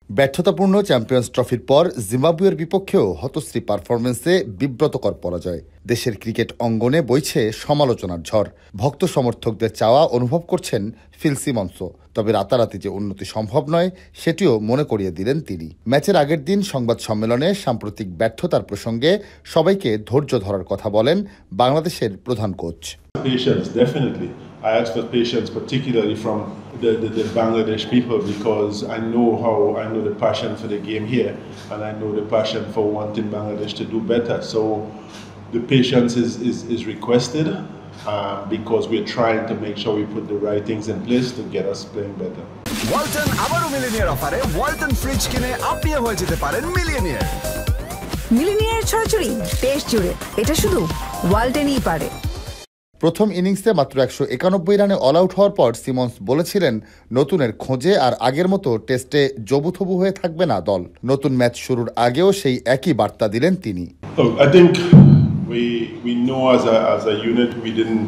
ব্যর্থতাপূর্ণ champions ট্রফির পর জিম্বাবুয়ের বিপক্ষেও হতশ্রী পারফরম্যান্সে বিব্রতকর পরাজয়। দেশের ক্রিকেট অঙ্গনে বইছে সমালোচনার ঝড়। ভক্ত সমর্থকদের চাওয়া অনুভব করছেন ফিল সিমন্সও। তবে রাতারাতি যে উন্নতি সম্ভব নয় সেটিও মনে করিয়ে দিলেন তিনি। ম্যাচের আগের দিন সংবাদ সম্মেলনে সাম্প্রতিক ব্যর্থতার প্রসঙ্গে সবাইকে ধৈর্য ধরার কথা বলেন বাংলাদেশের প্রধান coach. I ask for patience, particularly from the Bangladesh people, because I know the passion for the game here, and I know the passion for wanting Bangladesh to do better. So the patience is requested because we're trying to make sure we put the right things in place to get us playing better. Walton আবারো millionaire অফারে Walton fridge কিনে আপনিও হয়ে যেতে পারেন millionaire. Millionaire ছড়াছড়ি দেশ জুড়ে, এটা শুধু ওয়ালটনই পারে। প্রথম ইনিংসে মাত্র 191 রানে অল আউট হওয়ার পর সিমন্স বলেছিলেন নতুনের খোঁজে আর আগের মতো টেস্টে জবুথবু হয়ে থাকবে না দল। নতুন ম্যাচ শুরুর আগেও সেই একই বার্তা দিলেন তিনি। I think we know as a unit we didn't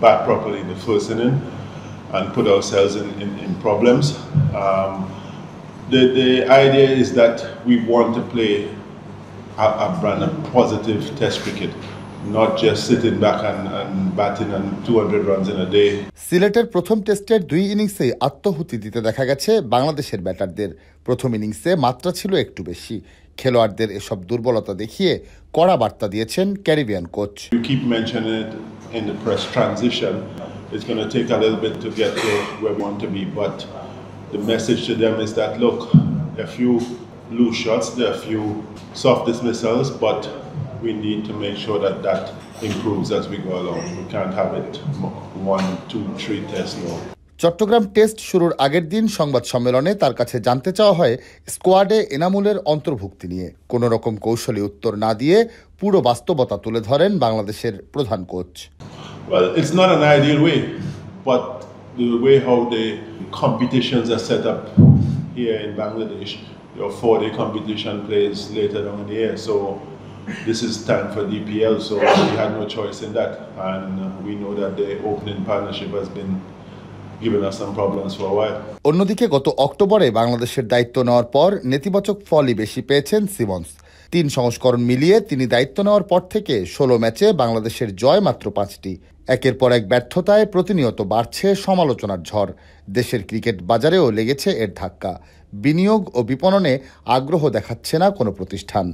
bat properly in the first inning and put ourselves in problems. The idea is that we want to play a brand of positive test cricket. Not just sitting back and batting and 200 runs in a day. সিলেটের প্রথম টেস্টের 2 ইনিংসে আত্মহুতি দিতে দেখা গেছে বাংলাদেশের ব্যাটারদের। প্রথম ইনিংসে মাত্রা ছিল একটু বেশি। খেলোয়াড়দের এসব দুর্বলতা দেখিয়ে কড়া বার্তা দিয়েছেন Caribbean coach. You keep mentioning it in the press transition. It's going to take a little bit to get to where we want to be, but the message to them is that look, a few loose shots, there are a few soft dismissals, but we need to make sure that improves as we go along. We can't have it 1, 2, 3 tests now. Chittagong test শুরুর আগের দিন সংবাদ সম্মেলনে তার কাছে জানতে চাওয়া হয় স্কোয়াডে এনামুলের অন্তর্ভুক্তি নিয়ে। কোনো রকম কৌশলী উত্তর না দিয়ে পুরো বাস্তবতা তুলে ধরেন বাংলাদেশের প্রধান coach. Well, it's not an ideal way, but the way how the competitions are set up here in Bangladesh, your 4-day competition plays later on in the year, so this is time for DPL, so we had no choice in that, and we know that the opening partnership has been giving us some problems for a while. অন্যদিকে গত অক্টোবরে বাংলাদেশের দায়িত্ব নেওয়ার পর নেতিবাচক ফলই বেশি পেয়েছেন সিমন্স। 3 সংস্করণ মিলিয়ে তিনি দায়িত্ব নেওয়ার পর থেকে 16 ম্যাচে বাংলাদেশের জয় মাত্র 5টি। একের পর এক ব্যর্থতায় প্রতিনিয়ত বাড়ছে সমালোচনার ঝড়। দেশের ক্রিকেট বাজারেও লেগেছে এর ধাক্কা। বিনিয়োগ ও বিপণনে আগ্রহ দেখাচ্ছে না কোনো প্রতিষ্ঠান।